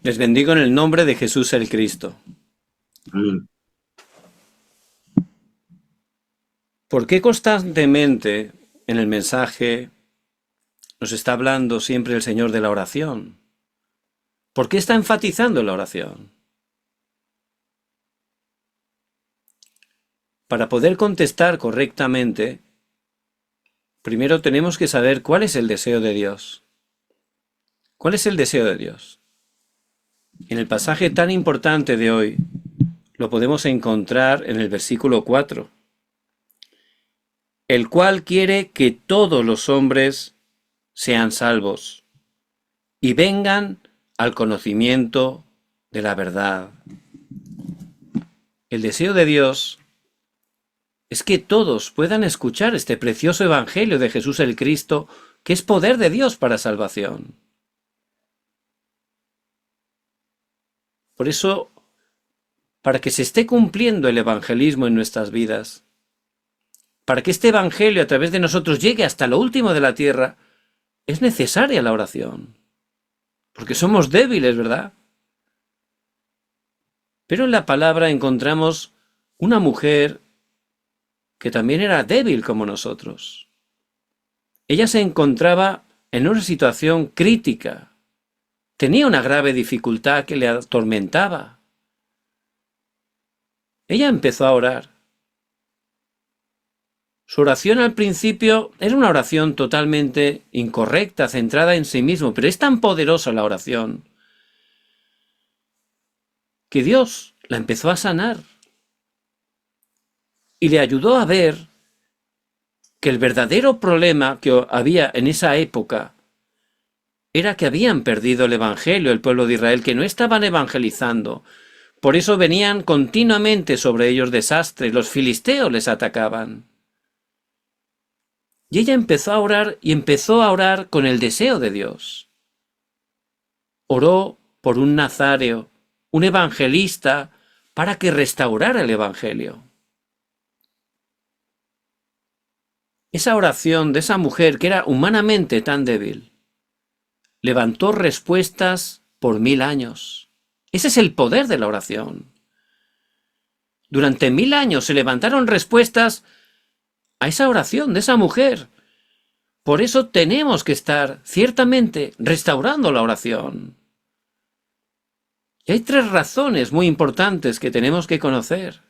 Les bendigo en el nombre de Jesús el Cristo. Amén. ¿Por qué constantemente en el mensaje nos está hablando siempre el Señor de la oración? ¿Por qué está enfatizando la oración? Para poder contestar correctamente, primero tenemos que saber cuál es el deseo de Dios. ¿Cuál es el deseo de Dios? En el pasaje tan importante de hoy, lo podemos encontrar en el versículo 4, el cual quiere que todos los hombres sean salvos y vengan al conocimiento de la verdad. El deseo de Dios es que todos puedan escuchar este precioso evangelio de Jesús el Cristo, que es poder de Dios para salvación. Por eso, para que se esté cumpliendo el evangelismo en nuestras vidas, para que este evangelio a través de nosotros llegue hasta lo último de la tierra, es necesaria la oración. Porque somos débiles, ¿verdad? Pero en la palabra encontramos una mujer que también era débil como nosotros. Ella se encontraba en una situación crítica. Tenía una grave dificultad que le atormentaba. Ella empezó a orar. Su oración al principio era una oración totalmente incorrecta, centrada en sí mismo, pero es tan poderosa la oración que Dios la empezó a sanar y le ayudó a ver que el verdadero problema que había en esa época era que habían perdido el evangelio, el pueblo de Israel, que no estaban evangelizando. Por eso venían continuamente sobre ellos desastres, los filisteos les atacaban. Y ella empezó a orar y empezó a orar con el deseo de Dios. Oró por un nazareo, un evangelista, para que restaurara el evangelio. Esa oración de esa mujer que era humanamente tan débil, levantó respuestas por 1000 años. Ese es el poder de la oración. Durante 1000 años se levantaron respuestas a esa oración de esa mujer. Por eso tenemos que estar ciertamente restaurando la oración. Y hay 3 razones muy importantes que tenemos que conocer.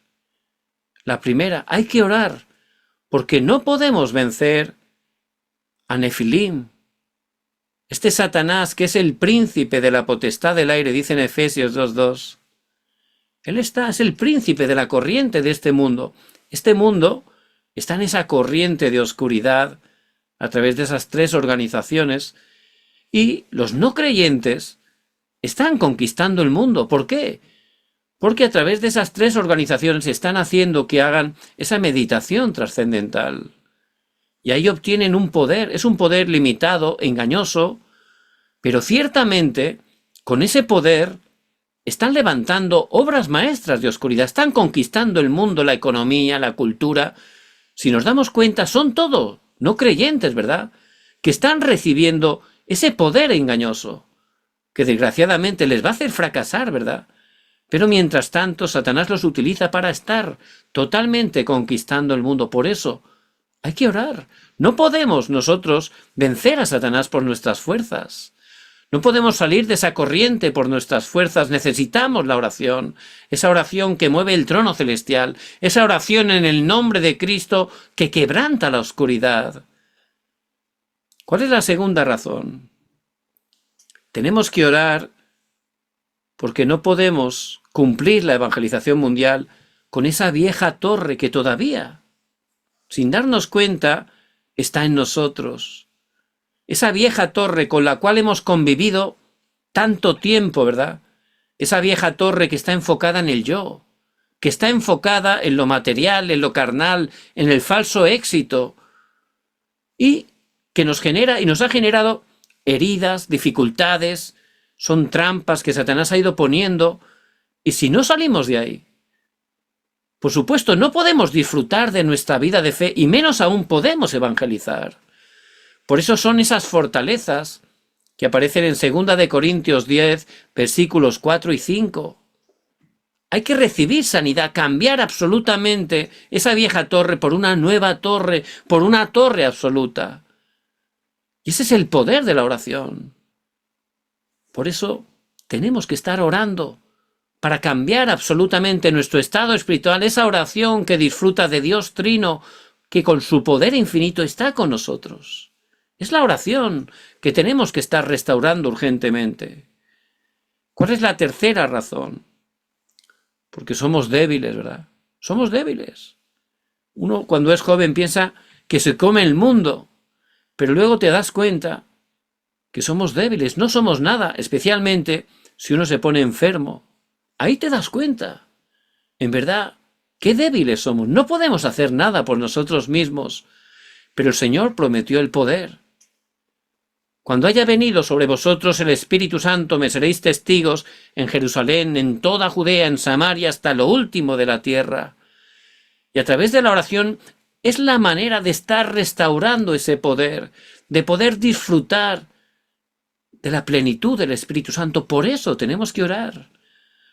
La primera, hay que orar, porque no podemos vencer a Nefilim. Este Satanás, que es el príncipe de la potestad del aire, dice en Efesios 2:2. Él es el príncipe de la corriente de este mundo. Este mundo está en esa corriente de oscuridad a través de esas 3 organizaciones, y los no creyentes están conquistando el mundo. ¿Por qué? Porque a través de esas 3 organizaciones están haciendo que hagan esa meditación trascendental. Y ahí obtienen un poder, es un poder limitado, engañoso, pero ciertamente con ese poder están levantando obras maestras de oscuridad, están conquistando el mundo, la economía, la cultura. Si nos damos cuenta, son todos no creyentes, ¿verdad?, que están recibiendo ese poder engañoso, que desgraciadamente les va a hacer fracasar, ¿verdad? Pero mientras tanto, Satanás los utiliza para estar totalmente conquistando el mundo. Por eso, hay que orar. No podemos nosotros vencer a Satanás por nuestras fuerzas. No podemos salir de esa corriente por nuestras fuerzas. Necesitamos la oración, esa oración que mueve el trono celestial, esa oración en el nombre de Cristo que quebranta la oscuridad. ¿Cuál es la segunda razón? Tenemos que orar porque no podemos cumplir la evangelización mundial con esa vieja torre que todavía, sin darnos cuenta, está en nosotros. Esa vieja torre con la cual hemos convivido tanto tiempo, ¿verdad? Esa vieja torre que está enfocada en el yo, que está enfocada en lo material, en lo carnal, en el falso éxito, y que nos genera y nos ha generado heridas, dificultades, son trampas que Satanás ha ido poniendo, y si no salimos de ahí, por supuesto, no podemos disfrutar de nuestra vida de fe, y menos aún podemos evangelizar. Por eso son esas fortalezas que aparecen en 2 de Corintios 10, versículos 4 y 5. Hay que recibir sanidad, cambiar absolutamente esa vieja torre por una nueva torre, por una torre absoluta. Y ese es el poder de la oración. Por eso tenemos que estar orando para cambiar absolutamente nuestro estado espiritual, esa oración que disfruta de Dios Trino, que con su poder infinito está con nosotros. Es la oración que tenemos que estar restaurando urgentemente. ¿Cuál es la tercera razón? Porque somos débiles, ¿verdad? Somos débiles. Uno cuando es joven piensa que se come el mundo, pero luego te das cuenta que somos débiles, no somos nada, especialmente si uno se pone enfermo. Ahí te das cuenta. En verdad, qué débiles somos. No podemos hacer nada por nosotros mismos, pero el Señor prometió el poder. Cuando haya venido sobre vosotros el Espíritu Santo, me seréis testigos en Jerusalén, en toda Judea, en Samaria, hasta lo último de la tierra. Y a través de la oración es la manera de estar restaurando ese poder, de poder disfrutar de la plenitud del Espíritu Santo. Por eso tenemos que orar.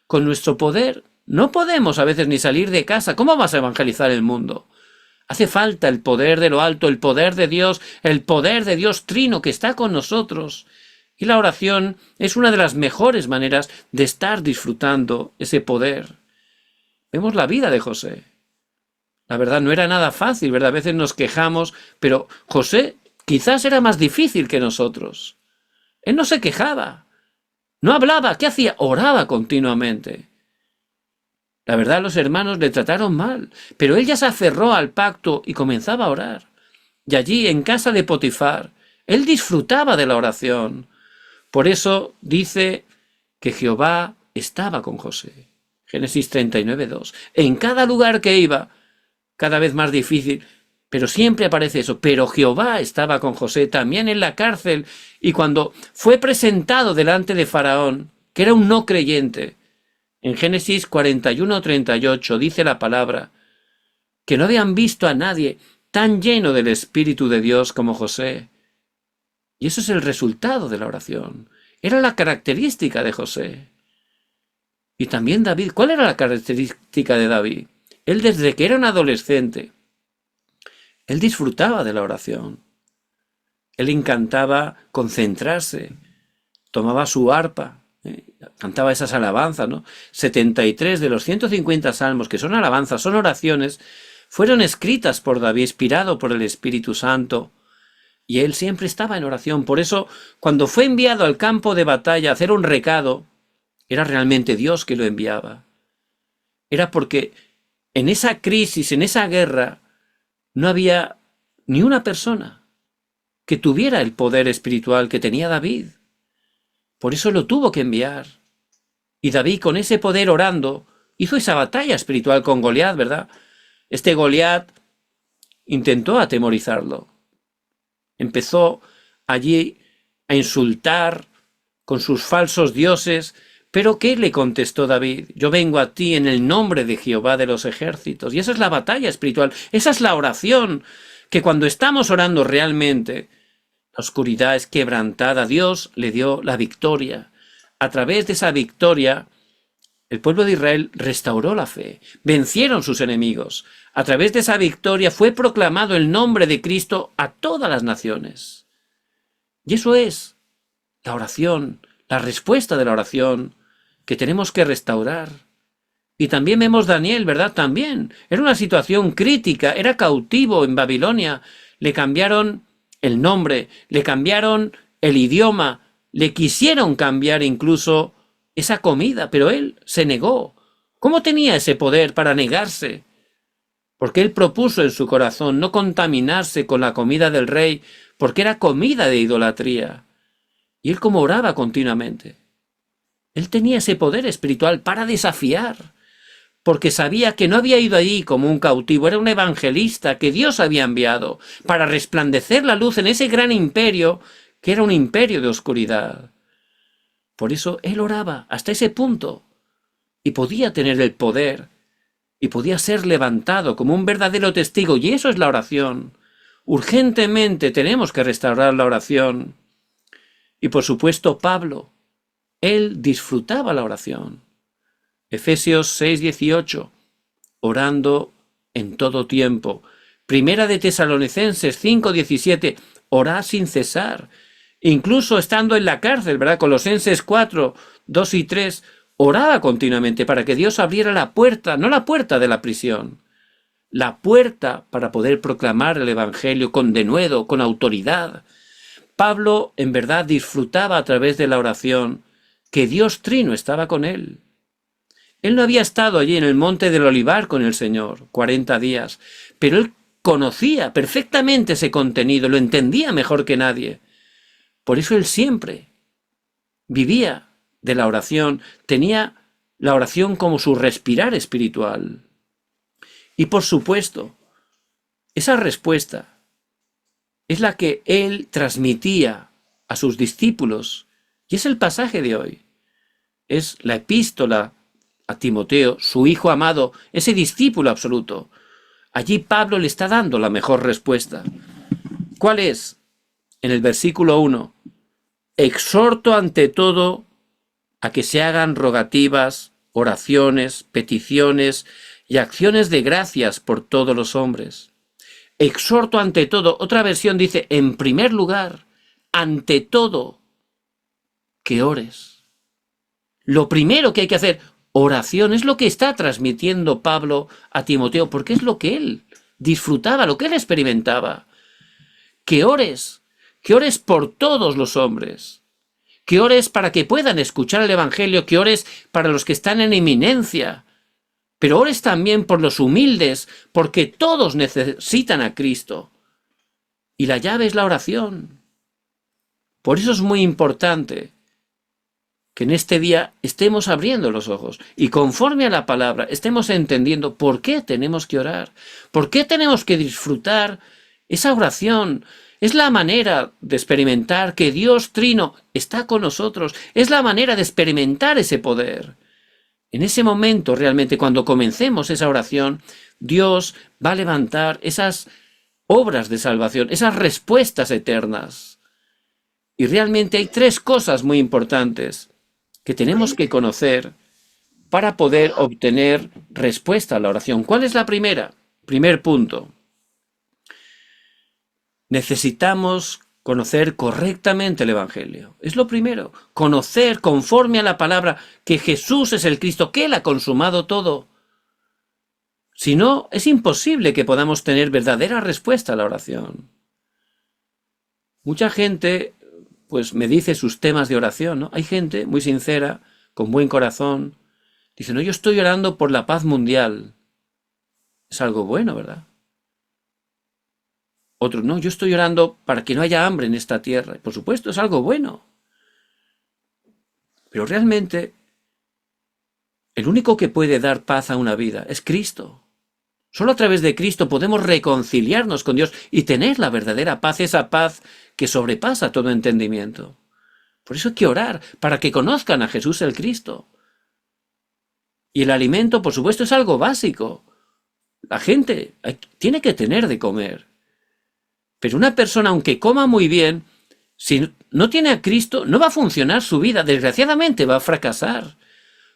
Con nuestro poder no podemos a veces ni salir de casa. ¿Cómo vas a evangelizar el mundo? Hace falta el poder de lo alto, el poder de Dios Trino que está con nosotros. Y la oración es una de las mejores maneras de estar disfrutando ese poder. Vemos la vida de José. La verdad no era nada fácil, ¿verdad? A veces nos quejamos, pero José quizás era más difícil que nosotros. Él no se quejaba, no hablaba, ¿qué hacía? Oraba continuamente. La verdad, los hermanos le trataron mal, pero él ya se aferró al pacto y comenzaba a orar. Y allí, en casa de Potifar, él disfrutaba de la oración. Por eso dice que Jehová estaba con José. Génesis 39:2. En cada lugar que iba, cada vez más difícil, pero siempre aparece eso. Pero Jehová estaba con José, también en la cárcel, y cuando fue presentado delante de Faraón, que era un no creyente, en Génesis 41:38 dice la palabra que no habían visto a nadie tan lleno del Espíritu de Dios como José. Y eso es el resultado de la oración. Era la característica de José. Y también David. ¿Cuál era la característica de David? Él desde que era un adolescente, él disfrutaba de la oración. Él encantaba concentrarse, tomaba su arpa, cantaba esas alabanzas, ¿no? 73 de los 150 salmos, que son alabanzas, son oraciones, fueron escritas por David, inspirado por el Espíritu Santo, y él siempre estaba en oración. Por eso, cuando fue enviado al campo de batalla a hacer un recado, era realmente Dios que lo enviaba. Era porque en esa crisis, en esa guerra, no había ni una persona que tuviera el poder espiritual que tenía David. Por eso lo tuvo que enviar. Y David, con ese poder orando, hizo esa batalla espiritual con Goliat, ¿verdad? Este Goliat intentó atemorizarlo. Empezó allí a insultar con sus falsos dioses. ¿Pero qué le contestó David? Yo vengo a ti en el nombre de Jehová de los ejércitos. Y esa es la batalla espiritual. Esa es la oración. Que cuando estamos orando realmente, la oscuridad es quebrantada. Dios le dio la victoria. A través de esa victoria, el pueblo de Israel restauró la fe. Vencieron sus enemigos. A través de esa victoria fue proclamado el nombre de Cristo a todas las naciones. Y eso es la oración, la respuesta de la oración que tenemos que restaurar. Y también vemos Daniel, ¿verdad? También. Era una situación crítica, era cautivo en Babilonia. Le cambiaron el nombre, le cambiaron el idioma, le quisieron cambiar incluso esa comida, pero él se negó. ¿Cómo tenía ese poder para negarse? Porque él propuso en su corazón no contaminarse con la comida del rey, porque era comida de idolatría. Y él como oraba continuamente. Él tenía ese poder espiritual para desafiar, porque sabía que no había ido allí como un cautivo, era un evangelista que Dios había enviado para resplandecer la luz en ese gran imperio que era un imperio de oscuridad. Por eso él oraba hasta ese punto y podía tener el poder y podía ser levantado como un verdadero testigo, y eso es la oración. Urgentemente tenemos que restaurar la oración. Y por supuesto Pablo, él disfrutaba la oración. Efesios 6:18, orando en todo tiempo. Primera de Tesalonicenses 5:17, orad sin cesar. Incluso estando en la cárcel, ¿verdad? Colosenses 4:2 y 3, oraba continuamente para que Dios abriera la puerta, no la puerta de la prisión, la puerta para poder proclamar el Evangelio con denuedo, con autoridad. Pablo en verdad disfrutaba a través de la oración que Dios Trino estaba con él. Él no había estado allí en el monte del Olivar con el Señor 40 días, pero él conocía perfectamente ese contenido, lo entendía mejor que nadie. Por eso él siempre vivía de la oración, tenía la oración como su respirar espiritual. Y por supuesto, esa respuesta es la que él transmitía a sus discípulos, y es el pasaje de hoy. Es la epístola a Timoteo, su hijo amado, ese discípulo absoluto. Allí Pablo le está dando la mejor respuesta. ¿Cuál es? En el versículo 1, exhorto ante todo a que se hagan rogativas, oraciones, peticiones y acciones de gracias por todos los hombres. Exhorto ante todo, otra versión dice, en primer lugar, ante todo, que ores. Lo primero que hay que hacer, oración, es lo que está transmitiendo Pablo a Timoteo, porque es lo que él disfrutaba, lo que él experimentaba. Que ores por todos los hombres, que ores para que puedan escuchar el Evangelio, que ores para los que están en eminencia, pero ores también por los humildes, porque todos necesitan a Cristo. Y la llave es la oración. Por eso es muy importante que en este día estemos abriendo los ojos y conforme a la palabra estemos entendiendo por qué tenemos que orar, por qué tenemos que disfrutar esa oración. Es la manera de experimentar que Dios Trino está con nosotros, es la manera de experimentar ese poder. En ese momento, realmente, cuando comencemos esa oración, Dios va a levantar esas obras de salvación, esas respuestas eternas. Y realmente hay tres cosas muy importantes que tenemos que conocer para poder obtener respuesta a la oración. ¿Cuál es la primera? Primer punto. Necesitamos conocer correctamente el Evangelio. Es lo primero. Conocer conforme a la palabra que Jesús es el Cristo, que Él ha consumado todo. Si no, es imposible que podamos tener verdadera respuesta a la oración. Mucha gente, pues, me dice sus temas de oración, ¿no? Hay gente muy sincera, con buen corazón. Dice, no, yo estoy orando por la paz mundial. Es algo bueno, ¿verdad? Otros, no, yo estoy orando para que no haya hambre en esta tierra. Por supuesto, es algo bueno. Pero realmente, el único que puede dar paz a una vida es Cristo. Solo a través de Cristo podemos reconciliarnos con Dios y tener la verdadera paz, esa paz que sobrepasa todo entendimiento. Por eso hay que orar, para que conozcan a Jesús el Cristo. Y el alimento, por supuesto, es algo básico. La gente tiene que tener de comer. Pero una persona, aunque coma muy bien, si no tiene a Cristo, no va a funcionar su vida. Desgraciadamente va a fracasar.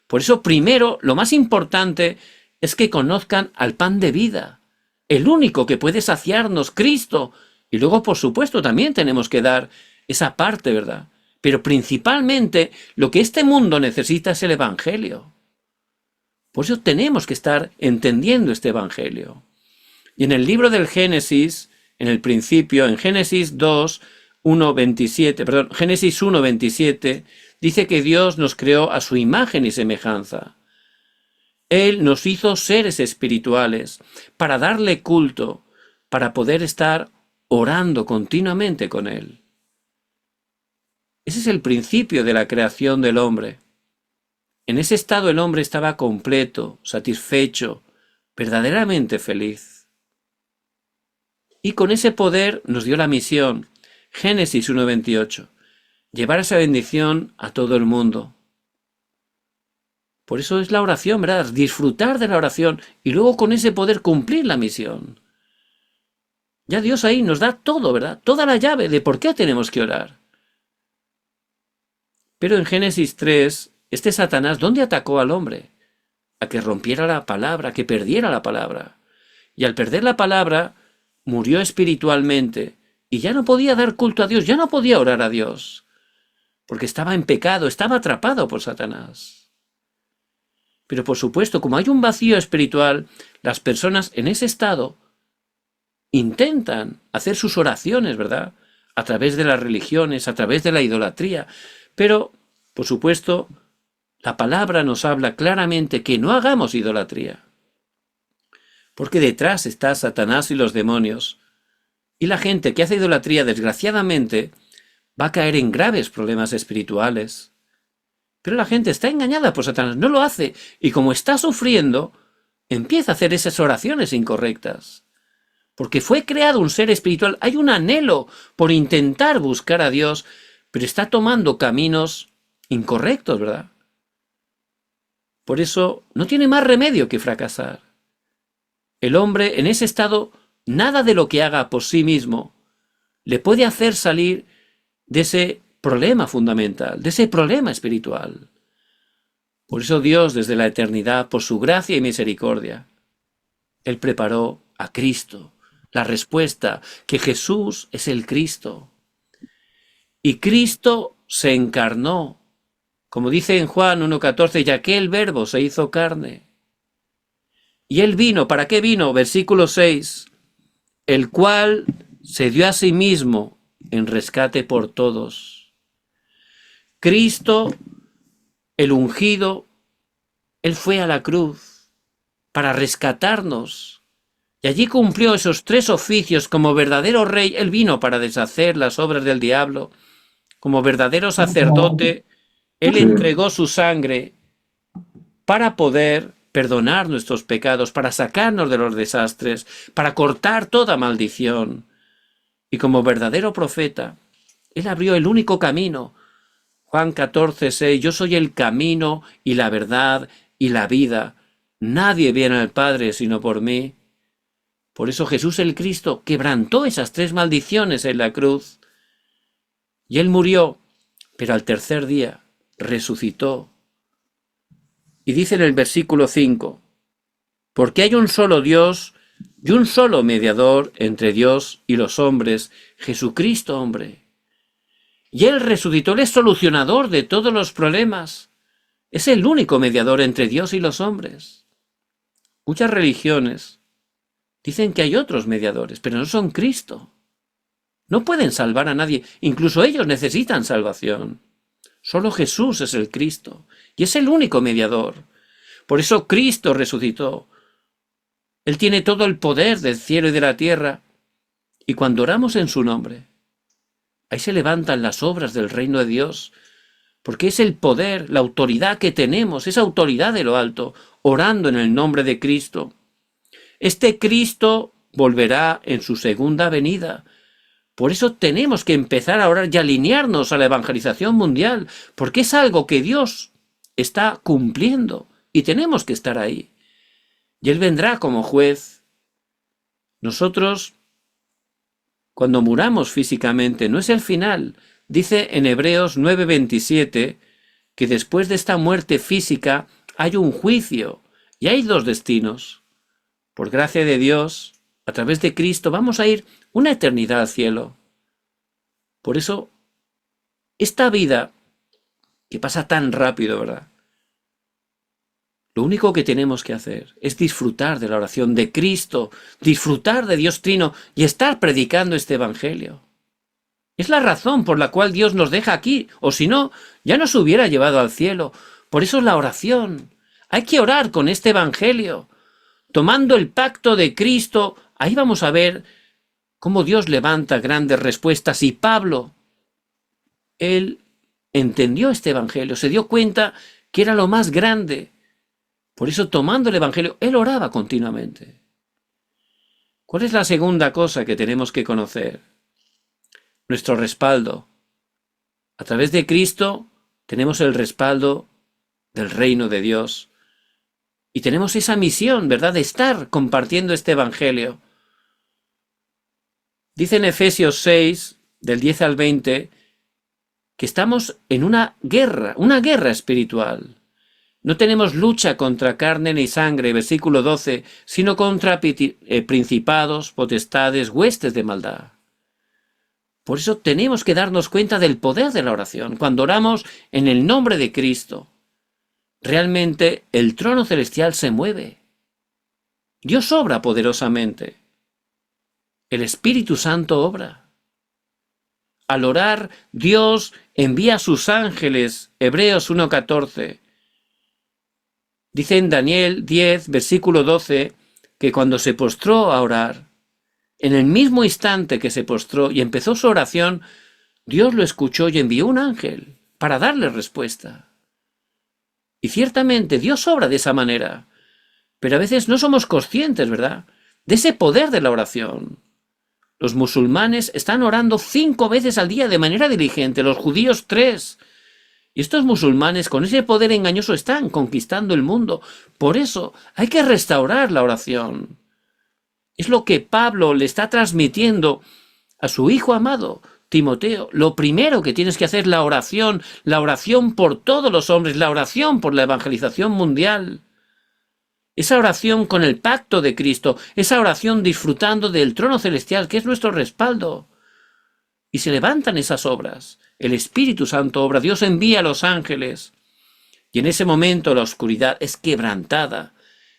Por eso, primero, lo más importante es que conozcan al pan de vida. El único que puede saciarnos, Cristo. Y luego, por supuesto, también tenemos que dar esa parte, ¿verdad? Pero principalmente, lo que este mundo necesita es el Evangelio. Por eso tenemos que estar entendiendo este Evangelio. Y en el libro del Génesis, en el principio, en Génesis 1:27, dice que Dios nos creó a su imagen y semejanza. Él nos hizo seres espirituales para darle culto, para poder estar orando continuamente con Él. Ese es el principio de la creación del hombre. En ese estado el hombre estaba completo, satisfecho, verdaderamente feliz. Y con ese poder nos dio la misión, Génesis 1:28, llevar esa bendición a todo el mundo. Por eso es la oración, ¿verdad? Disfrutar de la oración y luego con ese poder cumplir la misión. Ya Dios ahí nos da todo, ¿verdad? Toda la llave de por qué tenemos que orar. Pero en Génesis 3, este Satanás, ¿dónde atacó al hombre? A que rompiera la palabra, a que perdiera la palabra. Y al perder la palabra, murió espiritualmente y ya no podía dar culto a Dios, ya no podía orar a Dios, porque estaba en pecado, estaba atrapado por Satanás. Pero por supuesto, como hay un vacío espiritual, las personas en ese estado intentan hacer sus oraciones, ¿verdad? A través de las religiones, a través de la idolatría. Pero, por supuesto, la palabra nos habla claramente que no hagamos idolatría. Porque detrás está Satanás y los demonios. Y la gente que hace idolatría, desgraciadamente, va a caer en graves problemas espirituales. Pero la gente está engañada por Satanás, no lo hace. Y como está sufriendo, empieza a hacer esas oraciones incorrectas. Porque fue creado un ser espiritual, hay un anhelo por intentar buscar a Dios, pero está tomando caminos incorrectos, ¿verdad? Por eso no tiene más remedio que fracasar. El hombre en ese estado, nada de lo que haga por sí mismo le puede hacer salir de ese problema fundamental, de ese problema espiritual. Por eso Dios, desde la eternidad, por su gracia y misericordia, Él preparó a Cristo, la respuesta, que Jesús es el Cristo. Y Cristo se encarnó, como dice en Juan 1:14, y aquel verbo se hizo carne. Y Él vino, ¿para qué vino? Versículo 6, el cual se dio a sí mismo en rescate por todos. Cristo, el ungido, Él fue a la cruz para rescatarnos. Y allí cumplió esos 3 oficios como verdadero rey. Él vino para deshacer las obras del diablo. Como verdadero sacerdote, Él entregó su sangre para poder perdonar nuestros pecados, para sacarnos de los desastres, para cortar toda maldición. Y como verdadero profeta, Él abrió el único camino. Juan 14:6, yo soy el camino y la verdad y la vida. Nadie viene al Padre sino por mí. Por eso Jesús el Cristo quebrantó esas 3 maldiciones en la cruz. Y Él murió, pero al tercer día resucitó. Y dice en el versículo 5, porque hay un solo Dios y un solo mediador entre Dios y los hombres, Jesucristo hombre. Y Él resucitó, Él es solucionador de todos los problemas. Es el único mediador entre Dios y los hombres. Muchas religiones dicen que hay otros mediadores, pero no son Cristo. No pueden salvar a nadie, incluso ellos necesitan salvación. Solo Jesús es el Cristo y es el único mediador. Por eso Cristo resucitó. Él tiene todo el poder del cielo y de la tierra. Y cuando oramos en su nombre, ahí se levantan las obras del reino de Dios, porque es el poder, la autoridad que tenemos, esa autoridad de lo alto, orando en el nombre de Cristo. Este Cristo volverá en su segunda venida. Por eso tenemos que empezar a orar y alinearnos a la evangelización mundial, porque es algo que Dios está cumpliendo y tenemos que estar ahí. Y Él vendrá como juez. Nosotros, cuando muramos físicamente, no es el final. Dice en Hebreos 9:27 que después de esta muerte física hay un juicio y hay 2 destinos. Por gracia de Dios, a través de Cristo, vamos a ir una eternidad al cielo. Por eso, esta vida que pasa tan rápido, ¿verdad? Lo único que tenemos que hacer es disfrutar de la oración de Cristo, disfrutar de Dios Trino y estar predicando este evangelio. Es la razón por la cual Dios nos deja aquí, o si no, ya nos hubiera llevado al cielo. Por eso la oración. Hay que orar con este evangelio. Tomando el pacto de Cristo, ahí vamos a ver cómo Dios levanta grandes respuestas. Y Pablo, él entendió este evangelio, se dio cuenta que era lo más grande. Por eso, tomando el evangelio, él oraba continuamente. ¿Cuál es la segunda cosa que tenemos que conocer? Nuestro respaldo. A través de Cristo tenemos el respaldo del reino de Dios. Y tenemos esa misión, ¿verdad?, de estar compartiendo este evangelio. Dice en Efesios 6, del 10 al 20, que estamos en una guerra espiritual. No tenemos lucha contra carne ni sangre, versículo 12, sino contra principados, potestades, huestes de maldad. Por eso tenemos que darnos cuenta del poder de la oración. Cuando oramos en el nombre de Cristo, realmente el trono celestial se mueve. Dios obra poderosamente. El Espíritu Santo obra. Al orar, Dios envía a sus ángeles, Hebreos 1:14. Dice en Daniel 10, versículo 12, que cuando se postró a orar, en el mismo instante que se postró y empezó su oración, Dios lo escuchó y envió un ángel para darle respuesta. Y ciertamente Dios obra de esa manera, pero a veces no somos conscientes, ¿verdad?, de ese poder de la oración. Los musulmanes están orando 5 veces al día de manera diligente, los judíos 3. Y estos musulmanes con ese poder engañoso están conquistando el mundo. Por eso hay que restaurar la oración. Es lo que Pablo le está transmitiendo a su hijo amado, Timoteo. Lo primero que tienes que hacer es la oración por todos los hombres, la oración por la evangelización mundial. Esa oración con el pacto de Cristo, esa oración disfrutando del trono celestial, que es nuestro respaldo. Y se levantan esas obras. El Espíritu Santo obra, Dios envía a los ángeles. Y en ese momento la oscuridad es quebrantada.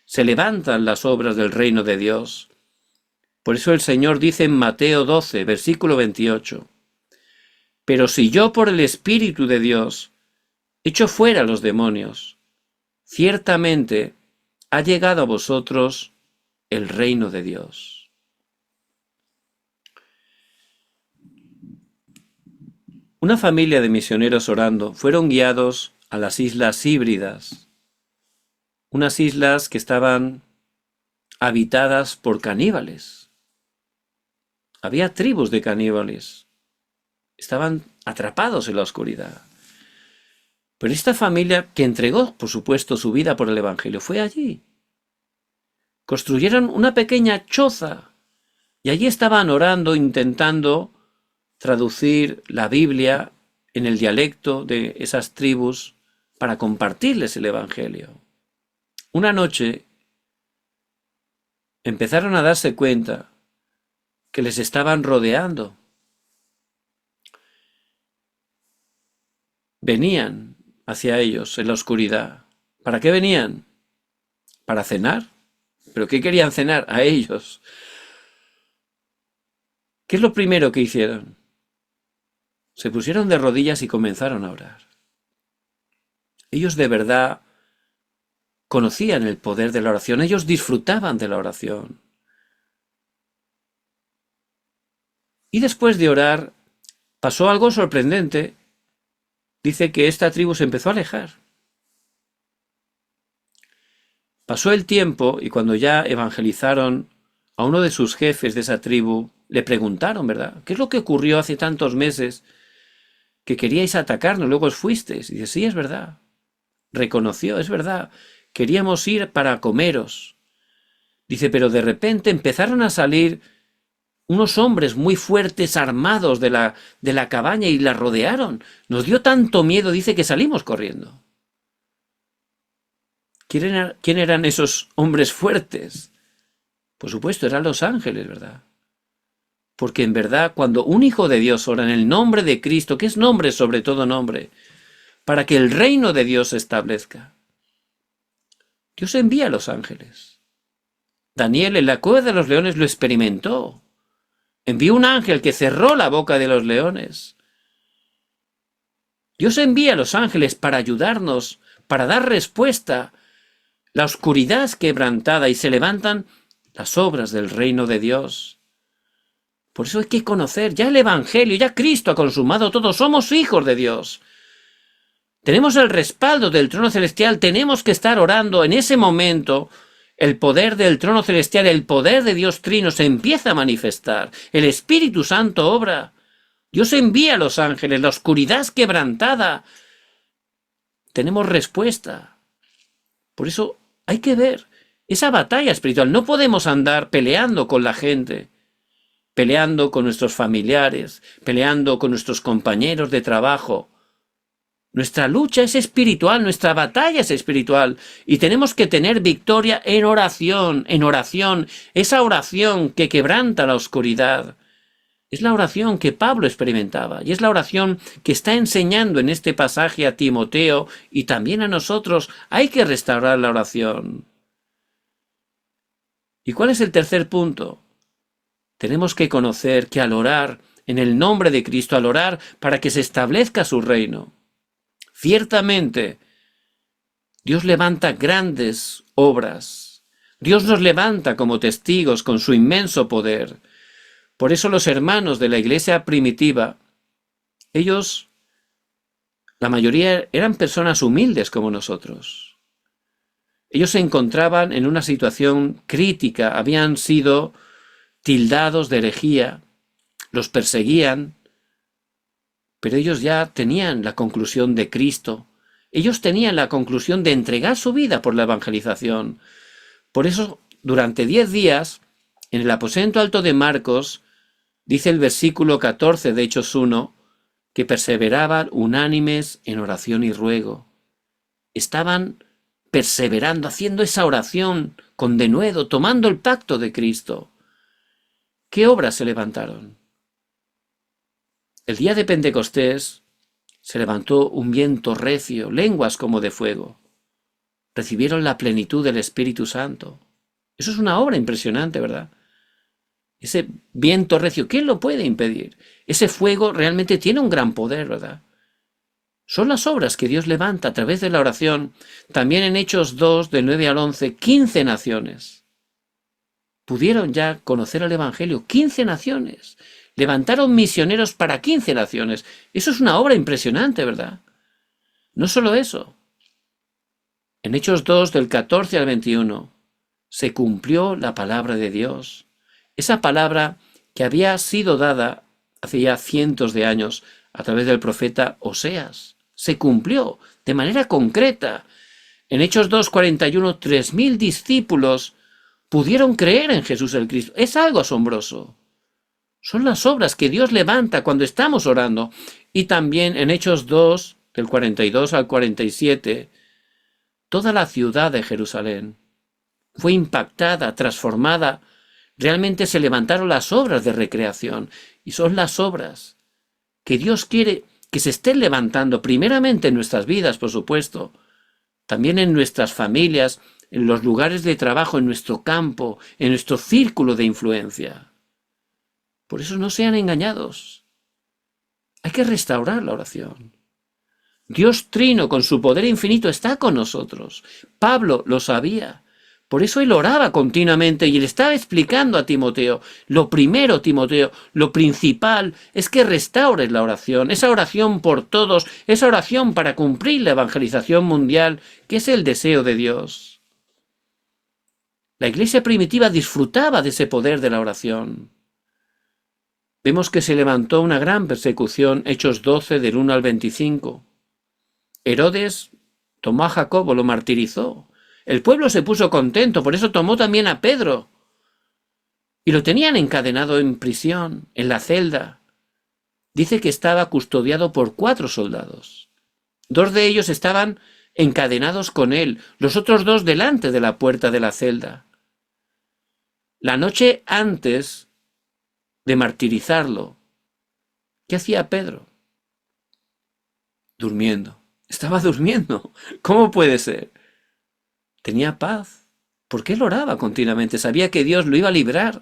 Se levantan las obras del reino de Dios. Por eso el Señor dice en Mateo 12, versículo 28. Pero si yo por el Espíritu de Dios echo fuera a los demonios, ciertamente ha llegado a vosotros el reino de Dios. Una familia de misioneros orando fueron guiados a las Islas Híbridas, unas islas que estaban habitadas por caníbales. Había tribus de caníbales. Estaban atrapados en la oscuridad. Pero esta familia, que entregó, por supuesto, su vida por el Evangelio, fue allí. Construyeron una pequeña choza y allí estaban orando, intentando traducir la Biblia en el dialecto de esas tribus para compartirles el Evangelio. Una noche empezaron a darse cuenta que les estaban rodeando. Venían hacia ellos en la oscuridad. ¿Para qué venían? ¿Para cenar? ¿Pero qué querían cenar? A ellos. ¿Qué es lo primero que hicieron? Se pusieron de rodillas y comenzaron a orar. Ellos de verdad conocían el poder de la oración, ellos disfrutaban de la oración. Y después de orar, pasó algo sorprendente. Dice que esta tribu se empezó a alejar. Pasó el tiempo y cuando ya evangelizaron a uno de sus jefes de esa tribu, le preguntaron, ¿verdad?, ¿qué es lo que ocurrió hace tantos meses que queríais atacarnos, luego os fuisteis? Y dice, sí, es verdad. Reconoció, es verdad. Queríamos ir para comeros. Dice, pero de repente empezaron a salir unos hombres muy fuertes armados de la cabaña y la rodearon. Nos dio tanto miedo, dice, que salimos corriendo. ¿Quién eran esos hombres fuertes? Por supuesto, eran los ángeles, ¿verdad? Porque en verdad, cuando un hijo de Dios ora en el nombre de Cristo, que es nombre sobre todo nombre, para que el reino de Dios se establezca, Dios envía a los ángeles. Daniel en la cueva de los leones lo experimentó. Envió un ángel que cerró la boca de los leones. Dios envía a los ángeles para ayudarnos, para dar respuesta. La oscuridad es quebrantada y se levantan las obras del reino de Dios. Por eso hay que conocer ya el Evangelio, ya Cristo ha consumado todo, somos hijos de Dios. Tenemos el respaldo del trono celestial, tenemos que estar orando en ese momento. El poder del trono celestial, el poder de Dios Trino se empieza a manifestar. El Espíritu Santo obra. Dios envía a los ángeles, la oscuridad es quebrantada. Tenemos respuesta. Por eso hay que ver esa batalla espiritual. No podemos andar peleando con la gente, peleando con nuestros familiares, peleando con nuestros compañeros de trabajo. Nuestra lucha es espiritual, nuestra batalla es espiritual y tenemos que tener victoria en oración, esa oración que quebranta la oscuridad. Es la oración que Pablo experimentaba y es la oración que está enseñando en este pasaje a Timoteo y también a nosotros. Hay que restaurar la oración. ¿Y cuál es el tercer punto? Tenemos que conocer que al orar en el nombre de Cristo, al orar para que se establezca su reino, ciertamente Dios levanta grandes obras. Dios nos levanta como testigos con su inmenso poder. Por eso los hermanos de la iglesia primitiva, ellos, la mayoría eran personas humildes como nosotros. Ellos se encontraban en una situación crítica, habían sido tildados de herejía, los perseguían, pero ellos ya tenían la conclusión de Cristo. Ellos tenían la conclusión de entregar su vida por la evangelización. Por eso, durante 10 días, en el aposento alto de Marcos, dice el versículo 14 de Hechos 1, que perseveraban unánimes en oración y ruego. Estaban perseverando, haciendo esa oración con denuedo, tomando el pacto de Cristo. ¿Qué obras se levantaron? El día de Pentecostés se levantó un viento recio, lenguas como de fuego. Recibieron la plenitud del Espíritu Santo. Eso es una obra impresionante, ¿verdad? Ese viento recio, ¿quién lo puede impedir? Ese fuego realmente tiene un gran poder, ¿verdad? Son las obras que Dios levanta a través de la oración. También en Hechos 2, del 9 al 11, 15 naciones pudieron ya conocer el Evangelio. 15 naciones. Levantaron misioneros para 15 naciones. Eso es una obra impresionante, ¿verdad? No solo eso. En Hechos 2, del 14 al 21, se cumplió la palabra de Dios. Esa palabra que había sido dada hace ya cientos de años a través del profeta Oseas. Se cumplió de manera concreta. En Hechos 2:41, 3.000 discípulos pudieron creer en Jesús el Cristo. Es algo asombroso. Son las obras que Dios levanta cuando estamos orando. Y también en Hechos 2, del 42 al 47, toda la ciudad de Jerusalén fue impactada, transformada. Realmente se levantaron las obras de recreación. Y son las obras que Dios quiere que se estén levantando primeramente en nuestras vidas, por supuesto, también en nuestras familias, en los lugares de trabajo, en nuestro campo, en nuestro círculo de influencia. Por eso no sean engañados. Hay que restaurar la oración. Dios Trino, con su poder infinito, está con nosotros. Pablo lo sabía. Por eso él oraba continuamente y le estaba explicando a Timoteo, lo primero, Timoteo, lo principal es que restaures la oración, esa oración por todos, esa oración para cumplir la evangelización mundial, que es el deseo de Dios. La iglesia primitiva disfrutaba de ese poder de la oración. Vemos que se levantó una gran persecución, Hechos 12, del 1 al 25. Herodes tomó a Jacobo, lo martirizó. El pueblo se puso contento, por eso tomó también a Pedro. Y lo tenían encadenado en prisión, en la celda. Dice que estaba custodiado por 4 soldados. 2 de ellos estaban encadenados con él, los otros 2 delante de la puerta de la celda. La noche antes de martirizarlo, ¿qué hacía Pedro? Durmiendo. Estaba durmiendo. ¿Cómo puede ser? Tenía paz, porque él oraba continuamente, sabía que Dios lo iba a librar.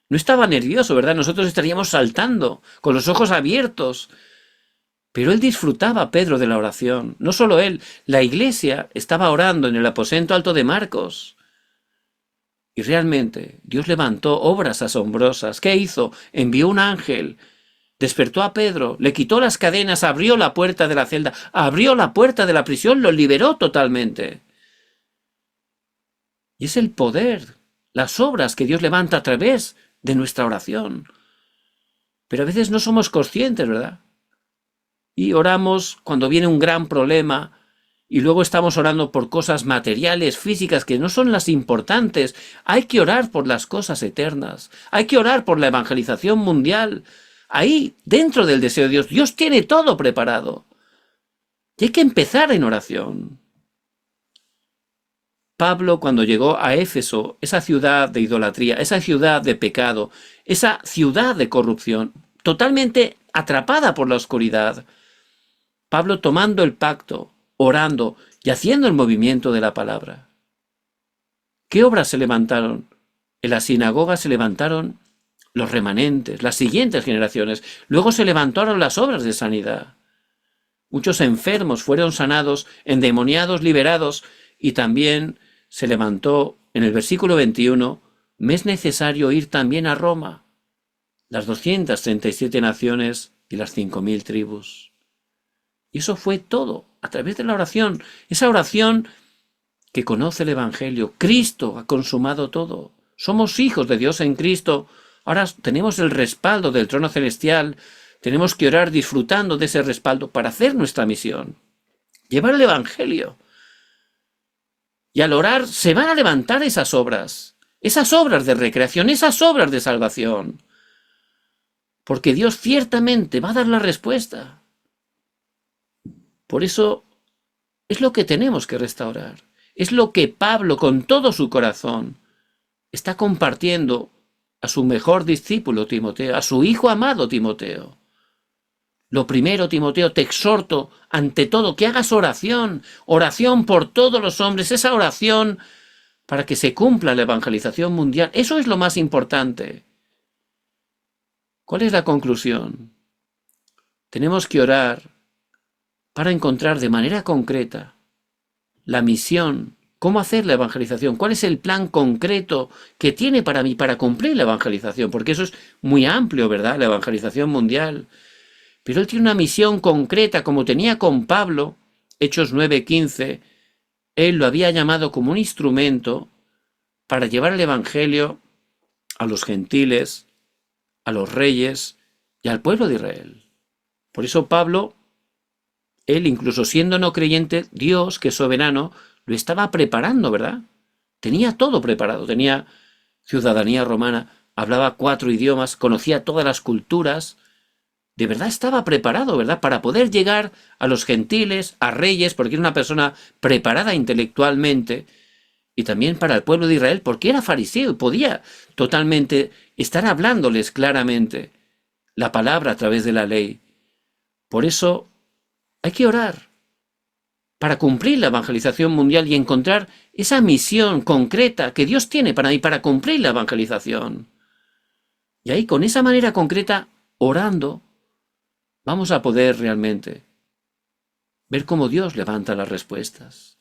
No estaba nervioso, ¿verdad? Nosotros estaríamos saltando, con los ojos abiertos. Pero él disfrutaba, Pedro, de la oración. No solo él, la iglesia estaba orando en el aposento alto de Marcos. Y realmente Dios levantó obras asombrosas. ¿Qué hizo? Envió un ángel, despertó a Pedro, le quitó las cadenas, abrió la puerta de la celda, abrió la puerta de la prisión, lo liberó totalmente. Y es el poder, las obras que Dios levanta a través de nuestra oración. Pero a veces no somos conscientes, ¿verdad? Y oramos cuando viene un gran problema y luego estamos orando por cosas materiales, físicas, que no son las importantes. Hay que orar por las cosas eternas. Hay que orar por la evangelización mundial. Ahí, dentro del deseo de Dios, Dios tiene todo preparado. Y hay que empezar en oración. Pablo, cuando llegó a Éfeso, esa ciudad de idolatría, esa ciudad de pecado, esa ciudad de corrupción, totalmente atrapada por la oscuridad, Pablo tomando el pacto, orando y haciendo el movimiento de la palabra. ¿Qué obras se levantaron? En la sinagoga se levantaron los remanentes, las siguientes generaciones. Luego se levantaron las obras de sanidad. Muchos enfermos fueron sanados, endemoniados, liberados, y también se levantó en el versículo 21, me es necesario ir también a Roma, las 237 naciones y las 5.000 tribus. Y eso fue todo, a través de la oración, esa oración que conoce el Evangelio. Cristo ha consumado todo. Somos hijos de Dios en Cristo. Ahora tenemos el respaldo del trono celestial. Tenemos que orar disfrutando de ese respaldo para hacer nuestra misión. Llevar el Evangelio. Y al orar se van a levantar esas obras de recreación, esas obras de salvación. Porque Dios ciertamente va a dar la respuesta. Por eso es lo que tenemos que restaurar. Es lo que Pablo, con todo su corazón, está compartiendo a su mejor discípulo Timoteo, a su hijo amado Timoteo. Lo primero, Timoteo, te exhorto ante todo que hagas oración, oración por todos los hombres, esa oración para que se cumpla la evangelización mundial. Eso es lo más importante. ¿Cuál es la conclusión? Tenemos que orar para encontrar de manera concreta la misión, cómo hacer la evangelización, cuál es el plan concreto que tiene para mí para cumplir la evangelización, porque eso es muy amplio, ¿verdad? La evangelización mundial. Pero él tiene una misión concreta, como tenía con Pablo, Hechos 9:15, él lo había llamado como un instrumento para llevar el evangelio a los gentiles, a los reyes y al pueblo de Israel. Por eso Pablo, él incluso siendo no creyente, Dios, que es soberano, lo estaba preparando, ¿verdad? Tenía todo preparado, tenía ciudadanía romana, hablaba 4 idiomas, conocía todas las culturas. De verdad estaba preparado, ¿verdad? Para poder llegar a los gentiles, a reyes, porque era una persona preparada intelectualmente, y también para el pueblo de Israel, porque era fariseo y podía totalmente estar hablándoles claramente la palabra a través de la ley. Por eso hay que orar para cumplir la evangelización mundial y encontrar esa misión concreta que Dios tiene para mí, para cumplir la evangelización. Y ahí, con esa manera concreta, orando, vamos a poder realmente ver cómo Dios levanta las respuestas.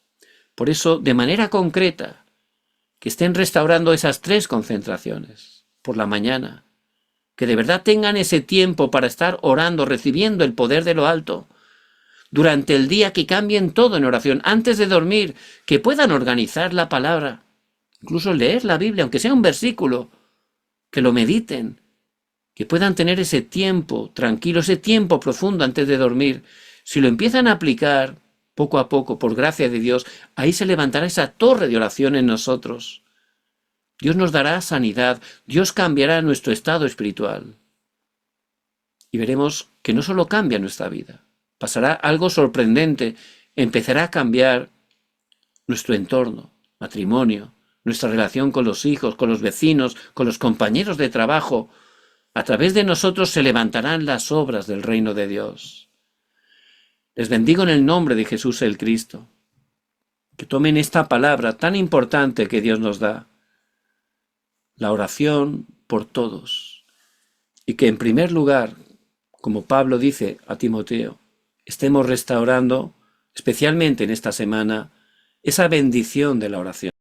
Por eso, de manera concreta, que estén restaurando esas 3 concentraciones por la mañana, que de verdad tengan ese tiempo para estar orando, recibiendo el poder de lo alto. Durante el día, que cambien todo en oración, antes de dormir, que puedan organizar la palabra, incluso leer la Biblia, aunque sea un versículo, que lo mediten, que puedan tener ese tiempo tranquilo, ese tiempo profundo antes de dormir. Si lo empiezan a aplicar poco a poco, por gracia de Dios, ahí se levantará esa torre de oración en nosotros. Dios nos dará sanidad, Dios cambiará nuestro estado espiritual. Y veremos que no solo cambia nuestra vida, pasará algo sorprendente, empezará a cambiar nuestro entorno, matrimonio, nuestra relación con los hijos, con los vecinos, con los compañeros de trabajo. A través de nosotros se levantarán las obras del reino de Dios. Les bendigo en el nombre de Jesús el Cristo. Que tomen esta palabra tan importante que Dios nos da, la oración por todos. Y que en primer lugar, como Pablo dice a Timoteo, estemos restaurando, especialmente en esta semana, esa bendición de la oración.